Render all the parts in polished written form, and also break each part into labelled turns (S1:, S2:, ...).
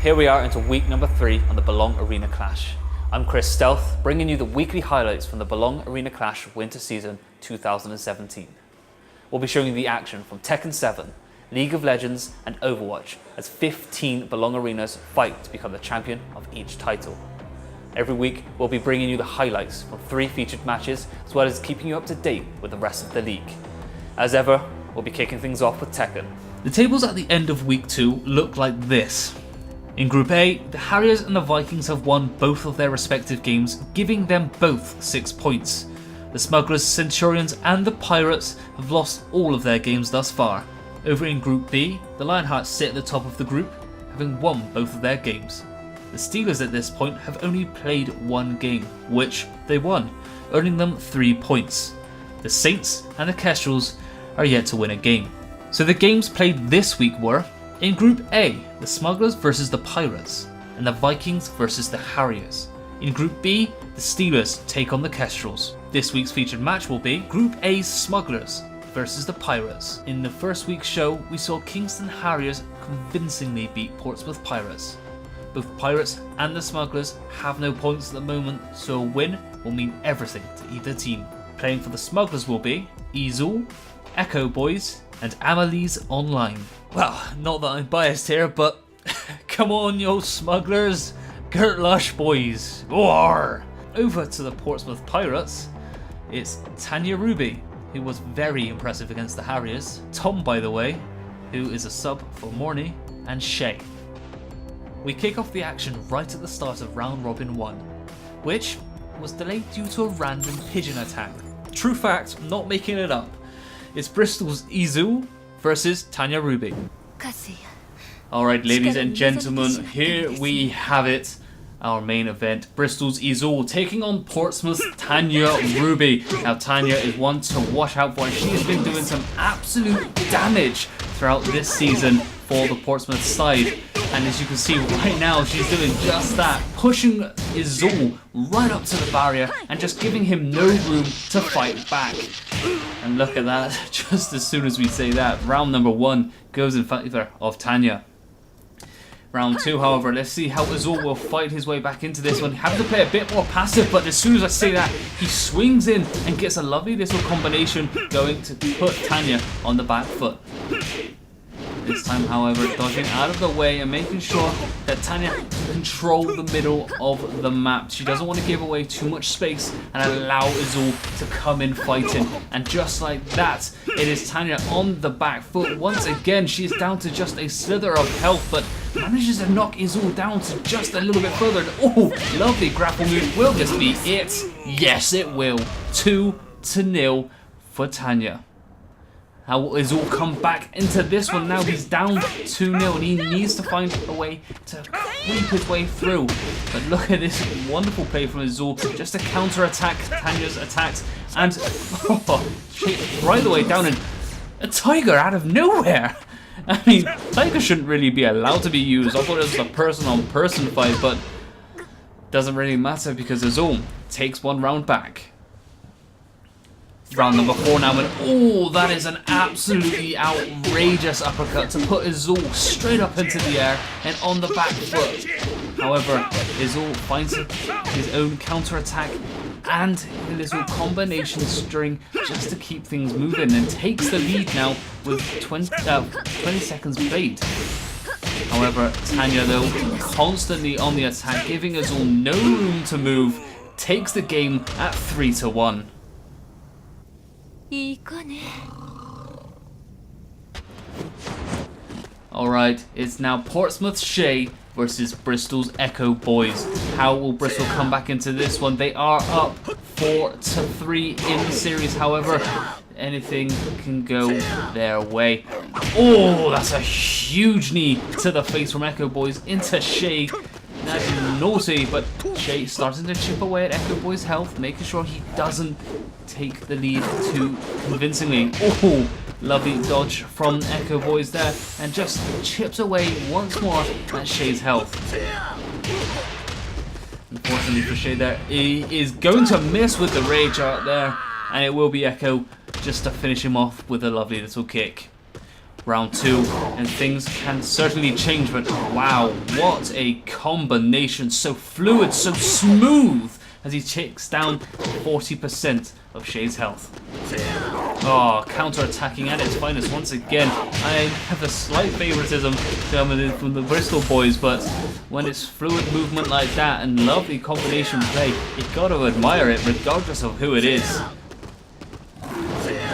S1: Here we are into week number 3 on the Belong Arena Clash. I'm Chris Stealth, bringing you the weekly highlights from the Belong Arena Clash Winter Season 2017. We'll be showing you the action from Tekken 7, League of Legends and Overwatch as 15 Belong Arenas fight to become the champion of each title. Every week we'll be bringing you the highlights from 3 featured matches as well as keeping you up to date with the rest of the league. As ever, we'll be kicking things off with Tekken.
S2: The tables at the end of week 2 look like this. In Group A, the Harriers and the Vikings have won both of their respective games, giving them both 6 points. The Smugglers, Centurions and the Pirates have lost all of their games thus far. Over in Group B, the Lionhearts sit at the top of the group, having won both of their games. The Steelers at this point have only played 1 game, which they won, earning them 3 points. The Saints and the Kestrels are yet to win a game. So the games played this week were: in Group A, the Smugglers versus the Pirates, and the Vikings versus the Harriers. In Group B, the Steelers take on the Kestrels. This week's featured match will be Group A's Smugglers versus the Pirates. In the first week's show, we saw Kingston Harriers convincingly beat Portsmouth Pirates. Both Pirates and the Smugglers have no points at the moment, so a win will mean everything to either team. Playing for the Smugglers will be Izul, Echo Boys, and Amelie's Online. Well, not that I'm biased here, but come on, yo Smugglers, Gert Lush boys, roar! Over to the Portsmouth Pirates, it's Tanya Ruby, who was very impressive against the Harriers, Tom, by the way, who is a sub for Morney, and Shay. We kick off the action right at the start of round robin 1, which was delayed due to a random pigeon attack. True fact, not making it up. It's Bristol's Izul versus Tanya Ruby. Alright, ladies and gentlemen, here we have it. Our main event, Bristol's Izul taking on Portsmouth's Tanya Ruby. Now Tanya is one to watch out for, and she has been doing some absolute damage throughout this season for the Portsmouth side. And as you can see right now, she's doing just that, pushing Izul right up to the barrier and just giving him no room to fight back. And look at that, just as soon as we say that, round number 1 goes in favour of Tanya. Round 2, however, let's see how Izul will fight his way back into this one. Having to play a bit more passive, but as soon as I say that, he swings in and gets a lovely little combination going to put Tanya on the back foot. This time, however, dodging out of the way and making sure that Tanya control the middle of the map. She doesn't want to give away too much space and allow Izul to come in fighting. And just like that, it is Tanya on the back foot. Once again, she is down to just a slither of health, but manages to knock Izul down to just a little bit further. Oh, lovely grapple move. Will this be it? Yes, it will. 2-0 for Tanya. How will Izul come back into this one? Now he's down 2-0 and he needs to find a way to creep his way through. But look at this wonderful play from Izul, just to counter-attack Tanya's attacks. And right the way down, and a tiger out of nowhere. I mean, tiger shouldn't really be allowed to be used. I thought it was a person-on-person fight, but doesn't really matter because Izul takes 1 round back. Round number 4 now, and oh, that is an absolutely outrageous uppercut to put Izul straight up into the air and on the back foot. However, Izul finds his own counter-attack and a little combination string just to keep things moving, and takes the lead now with 20 seconds played. However, Tanya, though, constantly on the attack, giving Izul no room to move, takes the game at 3-1. Alright, it's now Portsmouth's Shay versus Bristol's Echo Boys. How will Bristol come back into this one? They are up 4-3 in the series, however, anything can go their way. Oh, that's a huge knee to the face from Echo Boys into Shay. That's naughty, but Shay starting to chip away at Echo Boy's health, making sure he doesn't take the lead too convincingly. Oh, lovely dodge from Echo Boys there, and just chips away once more at Shay's health. Unfortunately for Shay there, he is going to miss with the rage out there, and it will be Echo just to finish him off with a lovely little kick. round 2, and things can certainly change, but wow, what a combination, so fluid, so smooth, as he takes down 40% of Shay's health. Oh, counter-attacking at its finest once again. I have a slight favoritism coming in from the Bristol boys, but when it's fluid movement like that and lovely combination play, you've got to admire it regardless of who it is.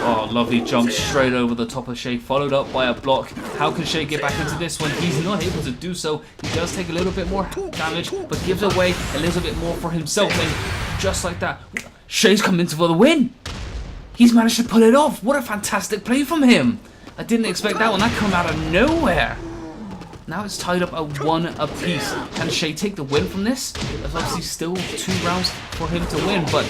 S2: Oh, lovely jump straight over the top of Shay, followed up by a block. How can Shay get back into this one? He's not able to do so. He does take a little bit more damage, but gives away a little bit more for himself. And just like that, Shay's come in for the win. He's managed to pull it off. What a fantastic play from him. I didn't expect that one. That came out of nowhere. Now it's tied up at 1 apiece. Can Shay take the win from this? There's obviously still 2 rounds for him to win, but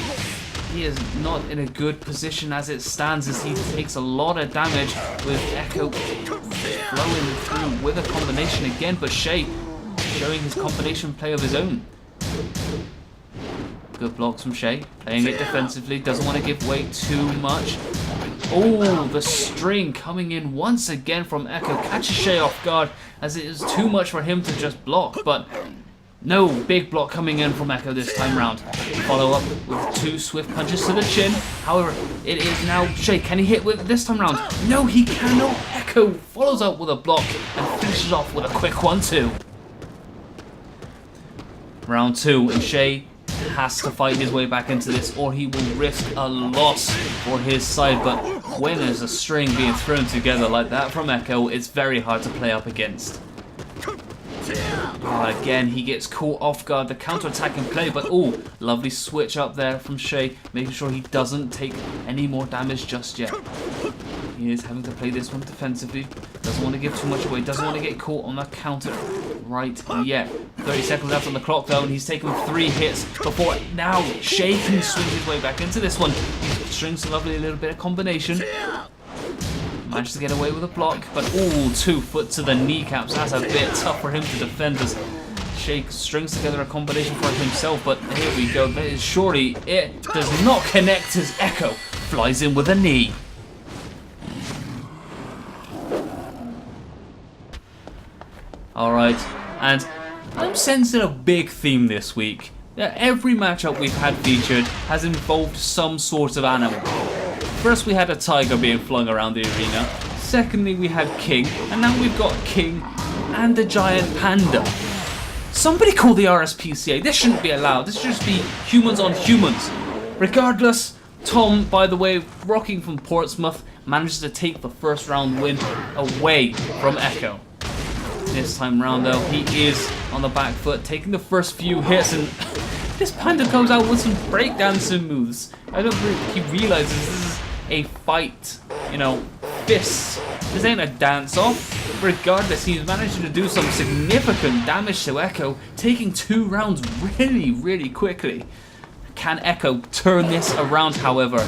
S2: he is not in a good position as it stands, as he takes a lot of damage with Echo flowing through with a combination again, but Shay showing his combination play of his own. Good blocks from Shay, playing it defensively, doesn't want to give away too much. Oh, the string coming in once again from Echo, catches Shay off guard as it is too much for him to just block, but no big block coming in from Echo this time round. Follow up with 2 swift punches to the chin. However, it is now Shay. Can he hit with this time round? No, he cannot. Echo follows up with a block and finishes off with a quick 1-2. Round 2, and Shay has to fight his way back into this, or he will risk a loss for his side. But when there's a string being thrown together like that from Echo, it's very hard to play up against. Oh, again, he gets caught off guard, the counter-attacking play, but oh, lovely switch up there from Shay, making sure he doesn't take any more damage just yet. He is having to play this one defensively, doesn't want to give too much away, doesn't want to get caught on the counter right yet. 30 seconds left on the clock though, and he's taken 3 hits before now Shay can swing his way back into this one. He strings a lovely little bit of combination. Managed to get away with a block, but ooh, 2 foot to the kneecaps. That's a bit tough for him to defend as Shay strings together a combination for himself, but here we go. That is surely it does not connect as Echo flies in with a knee. Alright, and I'm sensing a big theme this week. Every matchup we've had featured has involved some sort of animal. First we had a tiger being flung around the arena, secondly we had King, and now we've got King and a giant panda. Somebody call the RSPCA, this shouldn't be allowed, this should just be humans on humans. Regardless, Tom, by the way, rocking from Portsmouth, manages to take the first round win away from Echo. This time round though, he is on the back foot, taking the first few hits, and this panda comes out with some breakdancing moves. I don't think he realizes this is a fight, you know, fists. This ain't a dance-off. Regardless, he's managed to do some significant damage to Echo, taking 2 rounds really, really quickly. Can Echo turn this around, however?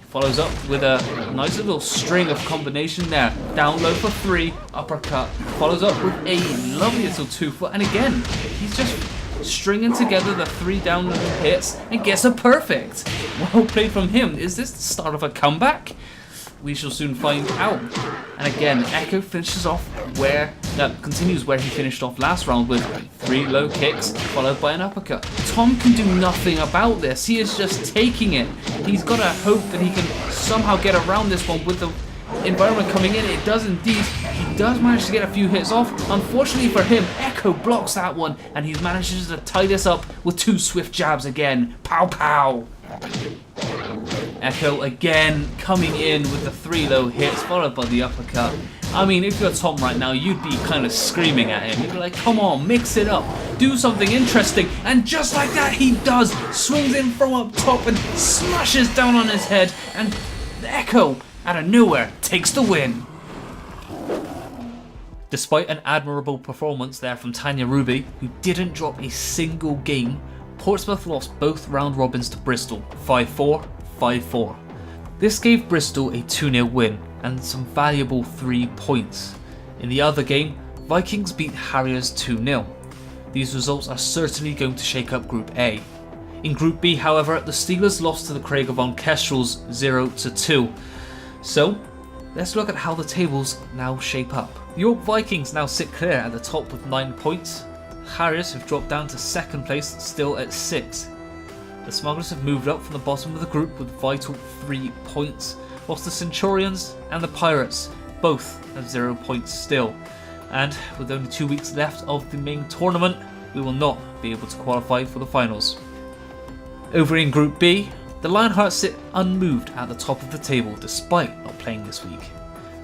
S2: Follows up with a nice little string of combination there. Down low for 3, uppercut. Follows up with a lovely little 2 foot, and again, he's just stringing together the 3 down low hits and gets a perfect. Well played from him. Is this the start of a comeback? We shall soon find out. And again, Echo finishes off continues where he finished off last round with 3 low kicks followed by an uppercut. Tom can do nothing about this. He is just taking it. He's got to hope that he can somehow get around this one with the environment coming in. It does indeed. He does manage to get a few hits off. Unfortunately for him, Echo blocks that one, and he manages to tie this up with 2 swift jabs again. Pow pow. Echo again coming in with the 3 low hits followed by the uppercut. I mean, if you're Tom right now, you'd be kind of screaming at him. You'd be like, come on, mix it up, do something interesting. And just like that, he does. Swings in from up top and smashes down on his head. And Echo, out of nowhere, takes the win. Despite an admirable performance there from Tanya Ruby, who didn't drop a single game, Portsmouth lost both round robins to Bristol, 5-4, 5-4. This gave Bristol a 2-0 win and some valuable 3 points. In the other game, Vikings beat Harriers 2-0. These results are certainly going to shake up Group A. In Group B, however, the Steelers lost to the Craigavon Kestrels 0-2. So, let's look at how the tables now shape up. The York Vikings now sit clear at the top with 9 points. Harriers have dropped down to 2nd place, still at 6. The Smugglers have moved up from the bottom of the group with vital 3 points, whilst the Centurions and the Pirates both have 0 points still. And with only 2 weeks left of the main tournament, we will not be able to qualify for the finals. Over in Group B, the Lionhearts sit unmoved at the top of the table despite not playing this week.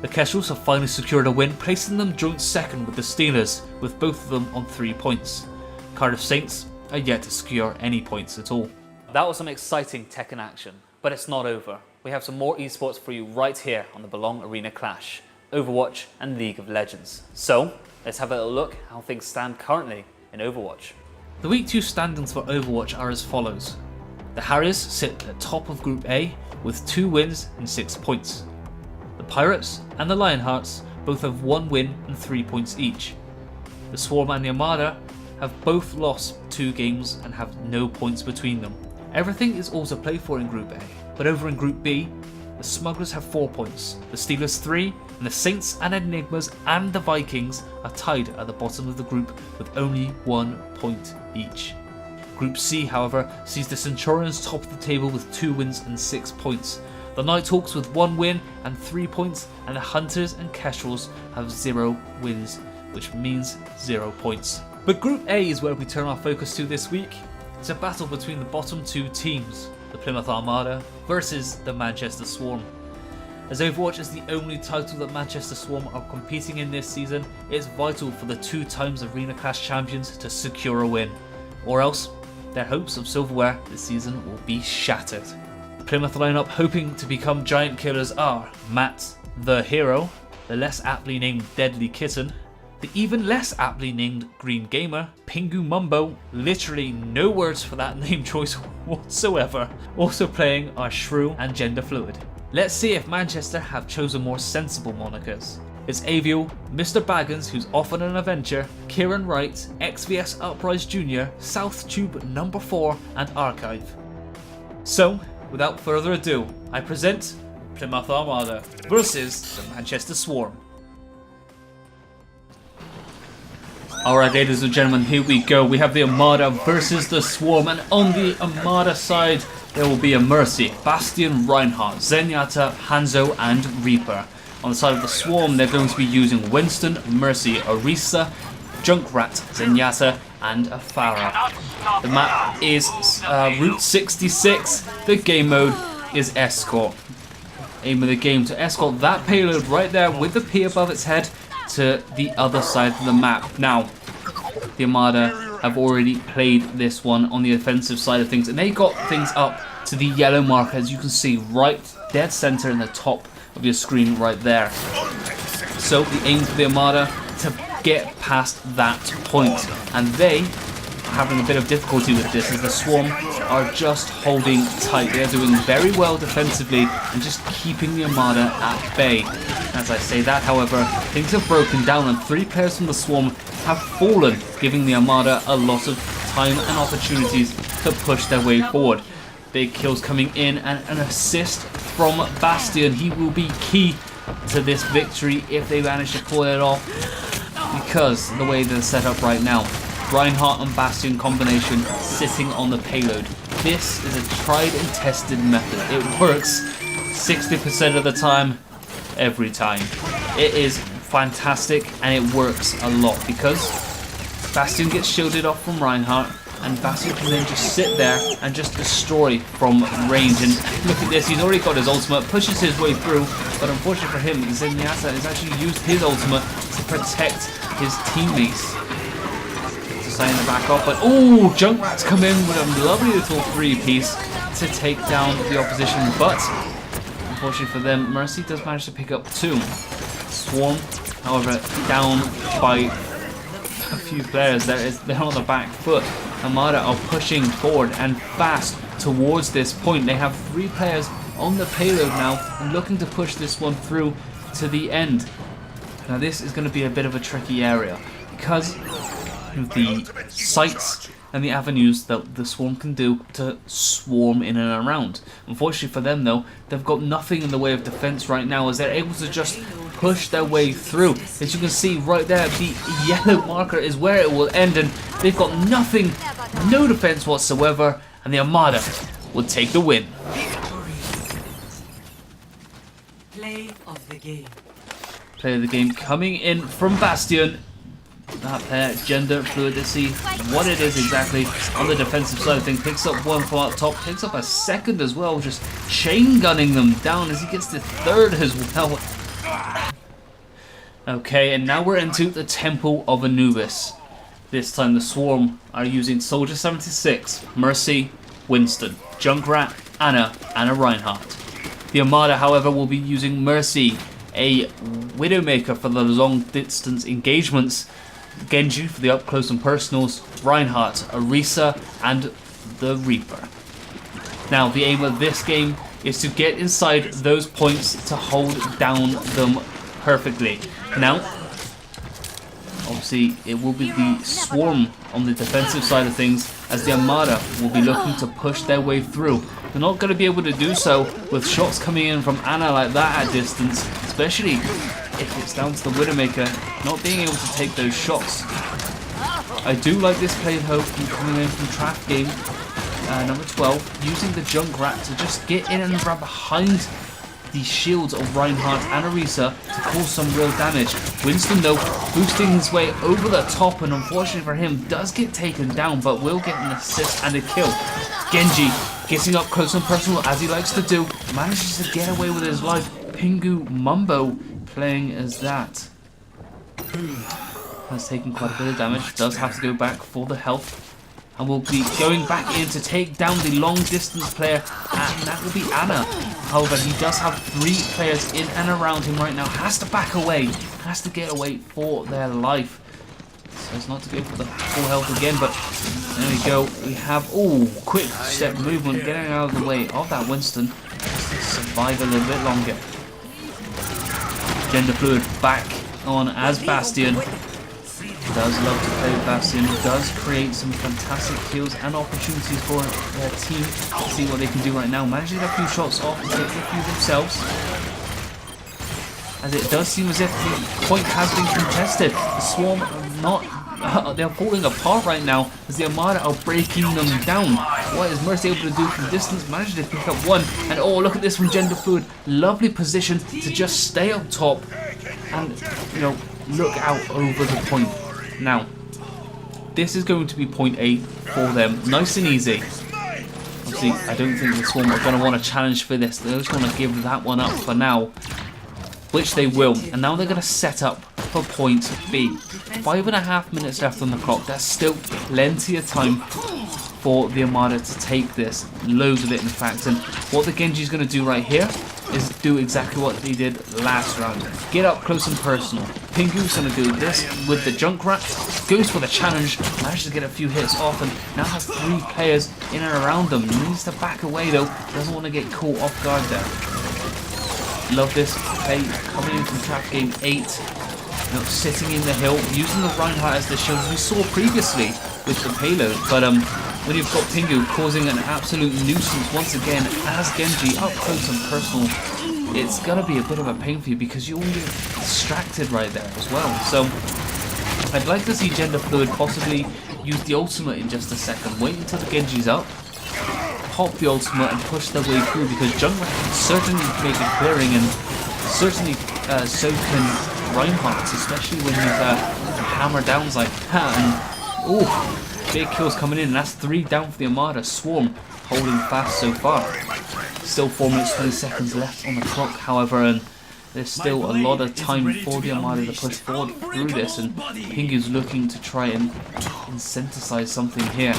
S2: The Kestrels have finally secured a win, placing them joint 2nd with the Steelers, with both of them on 3 points. Cardiff Saints are yet to secure any points at all.
S1: That was some exciting Tekken action, but it's not over. We have some more esports for you right here on the Belong Arena Clash, Overwatch and League of Legends. So, let's have a little look how things stand currently in Overwatch.
S2: The Week 2 standings for Overwatch are as follows. The Harriers sit at the top of Group A with 2 wins and 6 points. The Pirates and the Lionhearts both have 1 win and 3 points each. The Swarm and the Armada have both lost 2 games and have no points between them. Everything is all to play for in Group A, but over in Group B, the Smugglers have 4 points, the Steelers 3, and the Saints and Enigmas and the Vikings are tied at the bottom of the group with only 1 point each. Group C, however, sees the Centurions top of the table with 2 wins and 6 points. The Nighthawks with 1 win and 3 points, and the Hunters and Kestrels have 0 wins, which means 0 points. But Group A is where we turn our focus to this week. It's a battle between the bottom 2 teams, the Plymouth Armada versus the Manchester Swarm. As Overwatch is the only title that Manchester Swarm are competing in this season, it's vital for the 2 times Arena Clash champions to secure a win, or else their hopes of silverware this season will be shattered. The Plymouth lineup hoping to become giant killers are Matt, the Hero, the less aptly named Deadly Kitten, the even less aptly named Green Gamer, Pingu Mumbo, literally no words for that name choice whatsoever, also playing are Shrew and Gender Fluid. Let's see if Manchester have chosen more sensible monikers. It's Avial, Mr. Baggins, who's off on an adventure, Kieran Wright, XVS Uprise Jr., South Tube Number 4, and Archive. So, without further ado, I present Plymouth Armada versus the Manchester Swarm. Alright, ladies and gentlemen, here we go. We have the Armada versus the Swarm, and on the Armada side, there will be a Mercy, Bastion, Reinhardt, Zenyatta, Hanzo, and Reaper. On the side of the Swarm, they're going to be using Winston, Mercy, Orisa, Junkrat, Zenyatta, and a Pharah. The map is Route 66. The game mode is Escort. Aim of the game to escort that payload right there with the P above its head to the other side of the map. Now, the Armada have already played this one on the offensive side of things, and they got things up to the yellow mark, as you can see right dead center in the top of your screen right there. So the aim for the Armada to get past that point, and they are having a bit of difficulty with this as the Swarm are just holding tight. They're doing very well defensively and just keeping the Armada at bay. As I say that, however, things have broken down and 3 players from the Swarm have fallen, giving the Armada a lot of time and opportunities to push their way forward. Big kills coming in and an assist from Bastion. He will be key to this victory if they manage to pull it off, because the way they're set up right now, Reinhardt and Bastion combination sitting on the payload. This is a tried and tested method. It works 60% of the time, every time. It is fantastic and it works a lot because Bastion gets shielded off from Reinhardt, and Bastion can then just sit there and just destroy from range. And look at this, he's already got his ultimate, pushes his way through, but unfortunately for him, Zenyatta has actually used his ultimate to protect his teammates. Deciding to back off, but oh, Junkrat's come in with a lovely little 3-piece to take down the opposition, but unfortunately for them, Mercy does manage to pick up 2. Swarm, however, down by a few players. They're on the back foot. Armada are pushing forward and fast towards this point. They have 3 players on the payload now and looking to push this one through to the end. Now this is going to be a bit of a tricky area because the sights and the avenues that the Swarm can do to swarm in and around. Unfortunately for them though, they've got nothing in the way of defense right now as they're able to just push their way through. As you can see right there, the yellow marker is where it will end, and they've got nothing, no defense whatsoever, and the Armada will take the win.
S3: Play of the game.
S2: Play of the game coming in from Bastion. That player, gender fluid, to see what it is exactly on the defensive side of things. Picks up one from up top, picks up a second as well, just chain gunning them down as he gets the third as well. Okay, and now we're into the Temple of Anubis. This time the Swarm are using Soldier 76, Mercy, Winston, Junkrat, Anna Reinhardt. The Armada, however, will be using Mercy, a Widowmaker for the long distance engagements, Genji for the up close and personals, Reinhardt, Orisa, and the Reaper. Now, the aim of this game is to get inside those points to hold down them perfectly. Now, obviously, it will be the Swarm on the defensive side of things as the Armada will be looking to push their way through. They're not going to be able to do so with shots coming in from Anna like that at distance, especially if it's down to the Widowmaker not being able to take those shots. I do like this play though coming in from Trap Game, number 12, using the Junkrat to just get in and grab behind the shields of Reinhardt and Orisa to cause some real damage. Winston though boosting his way over the top, and unfortunately for him does get taken down but will get an assist and a kill. Genji getting up close and personal as he likes to do, manages to get away with his life. Pingu Mumbo playing as that. Has taken quite a bit of damage, does have to go back for the health, and will be going back in to take down the long distance player, and that will be Anna. However, he does have 3 players in and around him right now, has to back away, has to get away for their life. So it's not to go for the full health again, but there we go. We have, quick step movement, getting out of the way of that Winston, just to survive a little bit longer. Gender Fluid back on as Bastion. Does love to play with Bastion, does create some fantastic kills and opportunities for their team. Let's see what they can do right now. Managing a few shots off and taking a few themselves, as it does seem as if the point has been contested. The Swarm are not, they're falling apart right now as the Armada are breaking them down. What is Mercy able to do from distance? Managed to pick up one, and look at this from Gender Fluid. Lovely position to just stay up top and, look out over the point. Now, this is going to be point A for them, nice and easy. Obviously, I don't think the Swarm are going to want to challenge for this. They just want to give that one up for now, which they will. And now they're going to set up for point B. 5.5 minutes left on the clock. There's still plenty of time for the Armada to take this. Loads of it, in fact. And what the Genji is going to do right here is do exactly what they did last round. Get up close and personal. Pingu's going to do this with the Junkrat. Goes for the challenge. Manages to get a few hits off and now has 3 players in and around them. Needs to back away though. Doesn't want to get caught off guard there. Love this play coming in from Trap Game 8. Sitting in the hill, using the Reinhardt as the shield as we saw previously with the payload. But when you've got Pingu causing an absolute nuisance once again as Genji up close and personal, it's gonna be a bit of a pain for you because you'll get distracted right there as well. So I'd like to see Gender Fluid possibly use the ultimate in just a second. Wait until the Genji's up, pop the ultimate and push their way through, because Junkrat can certainly make a clearing, and certainly so can Reinhardt, especially when he's hammer downs like that. And big kills coming in, and that's 3 down for the Armada. Swarm holding fast so far. Still 4 minutes 20 seconds left on the clock, however, and there's still a lot of time for the Armada to push forward through this, and Pingu's looking to try and incentivize something here.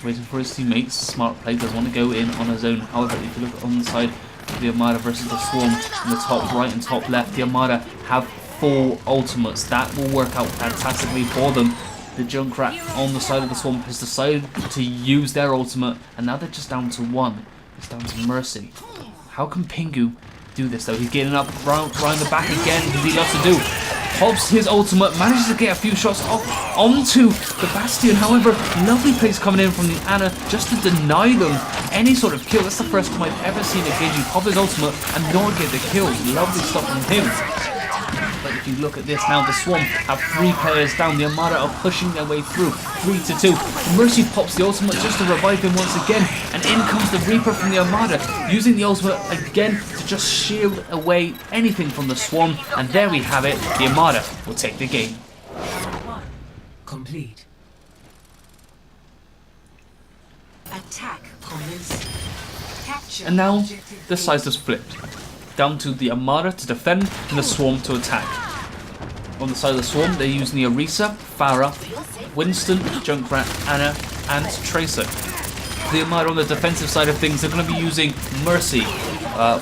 S2: Waiting for his teammates. Smart play, does want to go in on his own. However, if you look on the side of the Armada versus the Swarm, in the top right and top left, the Armada have 4 ultimates. That will work out fantastically for them. The Junkrat on the side of the Swarm has decided to use their ultimate, and now they're just down to 1. It's down to Mercy. How can Pingu do this though? He's getting up round the back again, because he loves to do. pops his ultimate, manages to get a few shots off onto the Bastion. However, lovely plays coming in from the Ana just to deny them any sort of kill. That's the first time I've ever seen a Genji pop his ultimate and not get the kill. Lovely stuff from him. But if you look at this now, the Swarm have 3 players down. The Armada are pushing their way through, 3-2. Mercy pops the ultimate just to revive him once again, and in comes the Reaper from the Armada, using the ultimate again to just shield away anything from the Swarm. And there we have it. The Armada will take the game.
S3: Complete. Attack commence. Capture.
S2: And now
S3: objective
S2: the sides has flipped. Down to the Armada to defend and the Swarm to attack. On the side of the Swarm, they're using the Orisa, Pharah, Winston, Junkrat, Ana, and Tracer. The Armada on the defensive side of things, they're going to be using Mercy,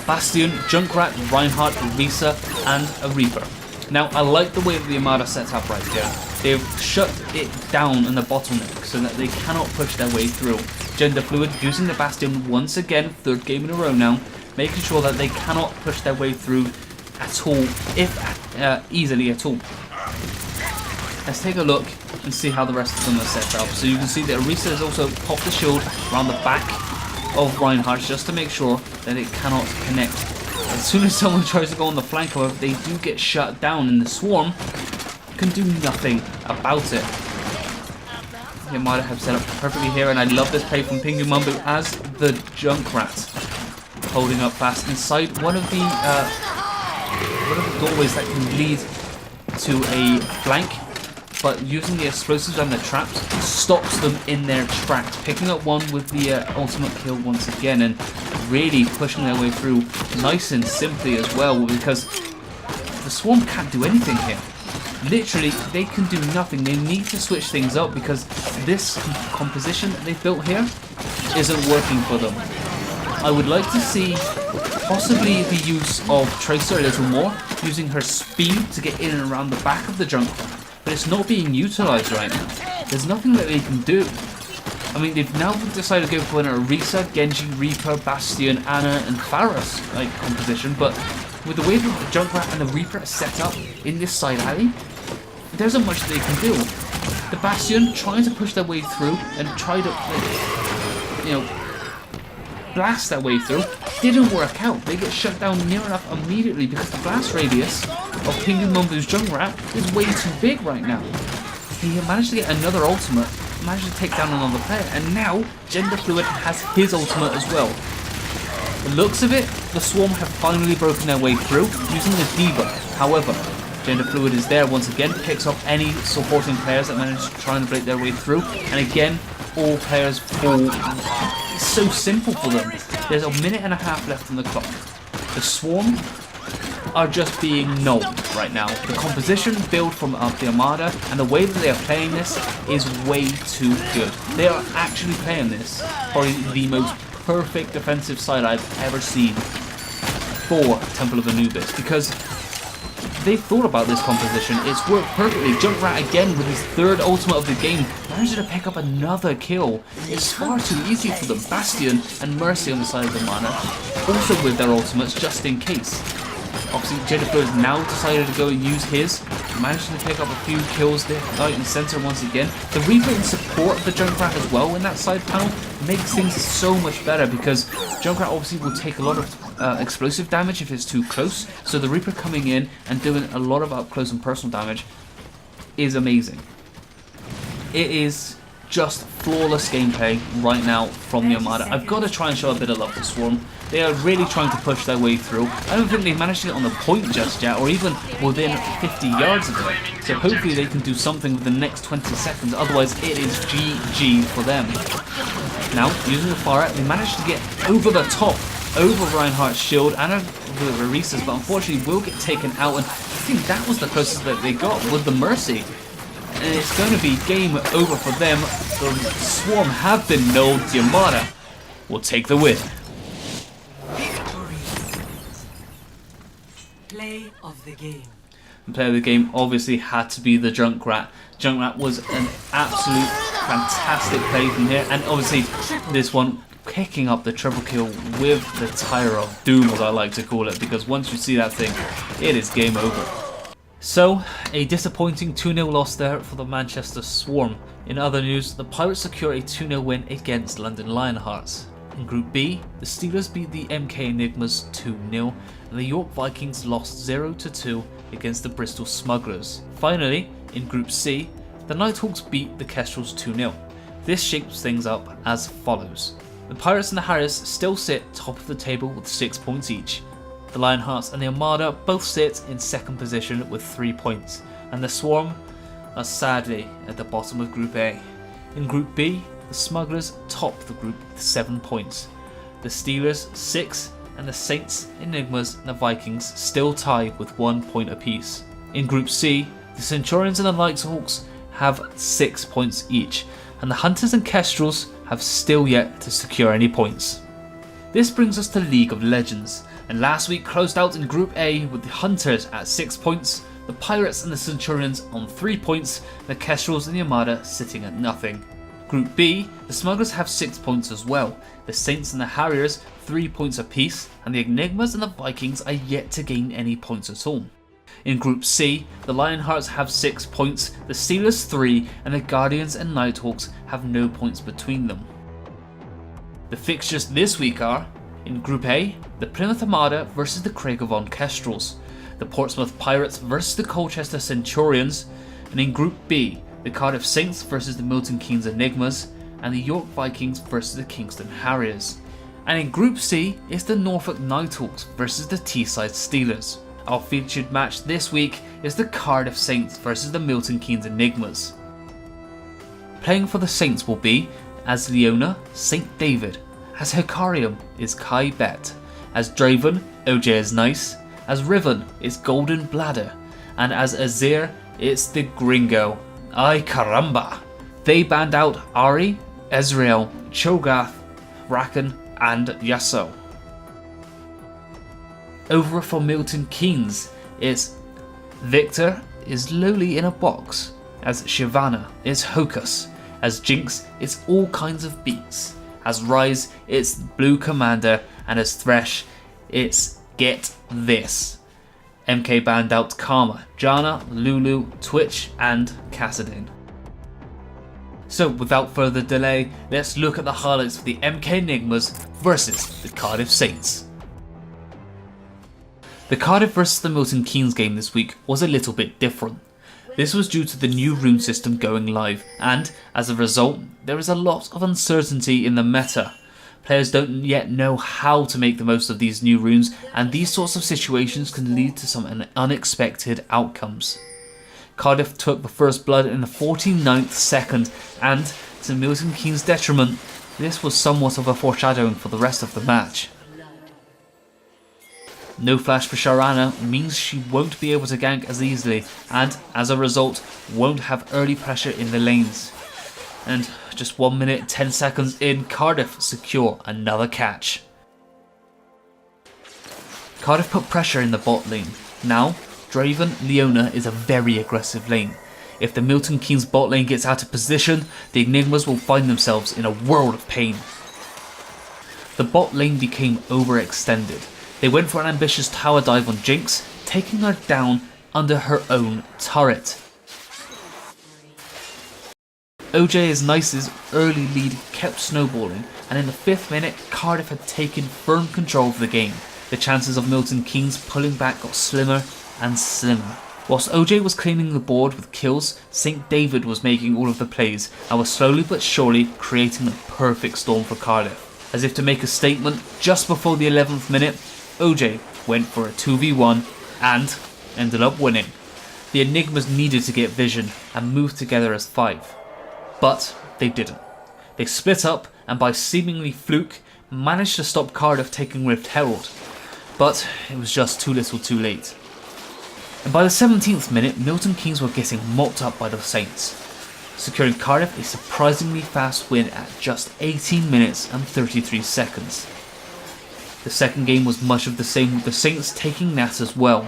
S2: Bastion, Junkrat, Reinhardt, Orisa, and a Reaper. Now, I like the way that the Armada sets up right here. They've shut it down in the bottleneck so that they cannot push their way through. Gender Fluid using the Bastion once again, 3rd game in a row now, making sure that they cannot push their way through at all, if easily at all. Let's take a look and see how the rest of them are set up. So you can see that Orisa has also popped the shield around the back of Reinhardt just to make sure that it cannot connect. As soon as someone tries to go on the flank, however, they do get shut down, and the Swarm can do nothing about it. The Armada have set up perfectly here, and I love this play from Pingu Mumbu as the Junkrat, holding up fast inside one of the doorways that can lead to a flank, but using the explosives and the traps stops them in their tracks, picking up one with the ultimate kill once again, and really pushing their way through nice and simply as well, because the Swarm can't do anything here. Literally, they can do nothing. They need to switch things up because this composition that they built here isn't working for them. I would like to see possibly the use of Tracer a little more, using her speed to get in and around the back of the Junkrat, but it's not being utilised right now. There's nothing that they can do. I mean, they've now decided to go for an Orisa, Genji, Reaper, Bastion, Ana, and Pharah's composition, but with the way that the Junkrat and the Reaper are set up in this side alley, there isn't much they can do. The Bastion trying to push their way through and try to, blast their way through, didn't work out. They get shut down near enough immediately because the blast radius of Pingu Mumbu's Junkrat is way too big right now. He managed to get another ultimate, managed to take down another player, and now Gender Fluid has his ultimate as well. The looks of it, the Swarm have finally broken their way through using the D.Va. However, Gender Fluid is there once again, picks up any supporting players that manage to try and break their way through, and again, all players fall. It's so simple for them. There's a minute and a half left on the clock. The Swarm are just being gnomed right now. The composition build from the Armada and the way that they are playing this is way too good. They are actually playing this probably the most perfect defensive side I've ever seen for Temple of Anubis, because they thought about this composition. It's worked perfectly. Junkrat again with his 3rd ultimate of the game managed to pick up another kill. It's far too easy for them. Bastion and Mercy on the side of the Mana, also with their ultimates just in case. Obviously, Jennifer has now decided to go and use his, managing to pick up a few kills there, right in the center once again. The Reaper in support of the Junkrat as well in that side panel makes things so much better, because Junkrat obviously will take a lot of explosive damage if it's too close, so the Reaper coming in and doing a lot of up close and personal damage is amazing. It is just flawless gameplay right now from the Armada. I've got to try and show a bit of love to Swarm. They are really trying to push their way through. I don't think they've managed to get on the point just yet, or even within 50 yards of it. So hopefully they can do something with the next 20 seconds, otherwise it is GG for them. Now, using the Pharah, they managed to get over the top, over Reinhardt's shield and the Orisa's, but unfortunately will get taken out, and I think that was the closest that they got with the Mercy. And it's going to be game over for them. The Swarm have been known. The Armada will take the win.
S3: Play of the game.
S2: The player of the game obviously had to be the Junkrat. Junkrat was an absolute fantastic play from here, and obviously this one picking up the triple kill with the Tyre of Doom, as I like to call it, because once you see that thing, it is game over. So, a disappointing 2-0 loss there for the Manchester Swarm. In other news, the Pirates secure a 2-0 win against London Lionhearts. In Group B, the Steelers beat the MK Enigmas 2-0, and the York Vikings lost 0-2 against the Bristol Smugglers. Finally, in Group C, the Nighthawks beat the Kestrels 2-0. This shapes things up as follows. The Pirates and the Harriers still sit top of the table with 6 points each. The Lionhearts and the Armada both sit in second position with 3 points, and the Swarm are sadly at the bottom of Group A. In Group B, the Smugglers top the group with 7 points. The Steelers 6, and the Saints, Enigmas and the Vikings still tie with 1 point apiece. In Group C, the Centurions and the Nighthawks have 6 points each, and the Hunters and Kestrels have still yet to secure any points. This brings us to League of Legends, and last week closed out in Group A with the Hunters at 6 points, the Pirates and the Centurions on 3 points, and the Kestrels and the Armada sitting at nothing. Group B, the Smugglers have 6 points as well, the Saints and the Harriers 3 points apiece, and the Enigmas and the Vikings are yet to gain any points at all. In Group C, the Lionhearts have 6 points, the Steelers 3, and the Guardians and Nighthawks have no points between them. The fixtures this week are: in Group A, the Plymouth Armada versus the Craigavon Kestrels, the Portsmouth Pirates versus the Colchester Centurions, and in Group B, the Cardiff Saints versus the Milton Keynes Enigmas, and the York Vikings versus the Kingston Harriers. And in Group C is the Norfolk Nighthawks versus the Teesside Steelers. Our featured match this week is the Cardiff Saints versus the Milton Keynes Enigmas. Playing for the Saints will be, as Leona, St. David, as Hikarium is Kai Bet, as Draven, OJ is Nice, as Riven is Golden Bladder, and as Azir it's the Gringo. Ay caramba! They banned out Ari, Ezreal, Cho'Gath, Rakan and Yasuo. Over for Milton Keynes, it's Victor is Lowly in a Box, as Shyvana is Hocus, as Jinx it's All Kinds of Beats, as Ryze it's Blue Commander, and as Thresh it's Get This. MK banned out Karma, Janna, Lulu, Twitch and Kassadin. So without further delay, let's look at the highlights for the MK Enigmas versus the Cardiff Saints. The Cardiff versus the Milton Keynes game this week was a little bit different. This was due to the new rune system going live, and as a result, there is a lot of uncertainty in the meta. Players don't yet know how to make the most of these new runes, and these sorts of situations can lead to some unexpected outcomes. Cardiff took the first blood in the 49th second, and to Milton Keynes' detriment, this was somewhat of a foreshadowing for the rest of the match. No flash for Sharana means she won't be able to gank as easily, and as a result won't have early pressure in the lanes. And just 1 minute 10 seconds in, Cardiff secure another catch. Cardiff put pressure in the bot lane. Now, Draven Leona is a very aggressive lane. If the Milton Keynes bot lane gets out of position, the Enigmas will find themselves in a world of pain. The bot lane became overextended. They went for an ambitious tower dive on Jinx, taking her down under her own turret. OJ is Nice's early lead kept snowballing, and in the 5th minute, Cardiff had taken firm control of the game. The chances of Milton Keynes pulling back got slimmer and slimmer. Whilst OJ was claiming the board with kills, St. David was making all of the plays and was slowly but surely creating the perfect storm for Cardiff. As if to make a statement, just before the 11th minute, OJ went for a 2v1 and ended up winning. The Enigmas needed to get vision and move together as 5. But they didn't. They split up and by seemingly fluke managed to stop Cardiff taking Rift Herald. But it was just too little too late. And by the 17th minute, Milton Keynes were getting mopped up by the Saints, securing Cardiff a surprisingly fast win at just 18 minutes and 33 seconds. The second game was much of the same, with the Saints taking that as well.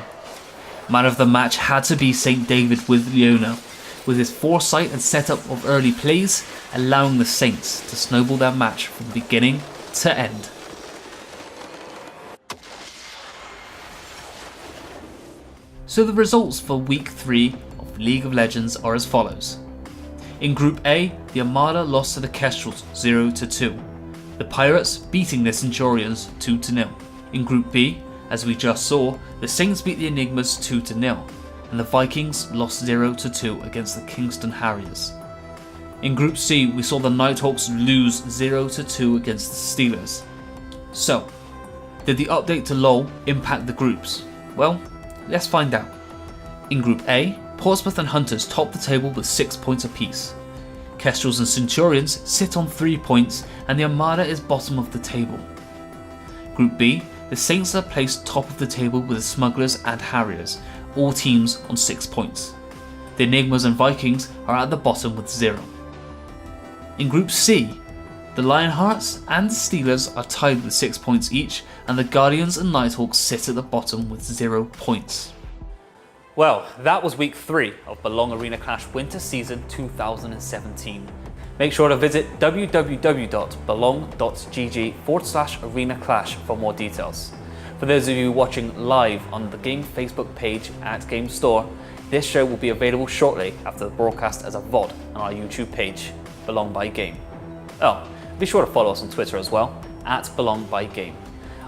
S2: Man of the match had to be St. David with Leona, with his foresight and setup of early plays, allowing the Saints to snowball their match from beginning to end. So the results for week 3 of League of Legends are as follows. In Group A, the Armada lost to the Kestrels 0-2, the Pirates beating the Centurions 2-0. In Group B, as we just saw, the Saints beat the Enigmas 2-0, and the Vikings lost 0-2 against the Kingston Harriers. In Group C, we saw the Nighthawks lose 0-2 against the Steelers. So, did the update to LoL impact the groups? Well, let's find out. In Group A, Portsmouth and Hunters top the table with 6 points apiece. Kestrels and Centurions sit on 3 points, and the Armada is bottom of the table. Group B, the Saints are placed top of the table with the Smugglers and Harriers, all teams on 6 points. The Enigmas and Vikings are at the bottom with 0. In Group C, the Lionhearts and Steelers are tied with 6 points each, and the Guardians and Nighthawks sit at the bottom with 0 points.
S1: Well, that was week 3 of Belong Arena Clash Winter Season 2017. Make sure to visit www.belong.gg/Arena Clash for more details. For those of you watching live on the Game Facebook page at Game Store, this show will be available shortly after the broadcast as a VOD on our YouTube page, Belong by Game. Oh, be sure to follow us on Twitter as well, @BelongByGame.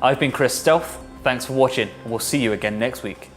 S1: I've been Chris Stealth, thanks for watching, and we'll see you again next week.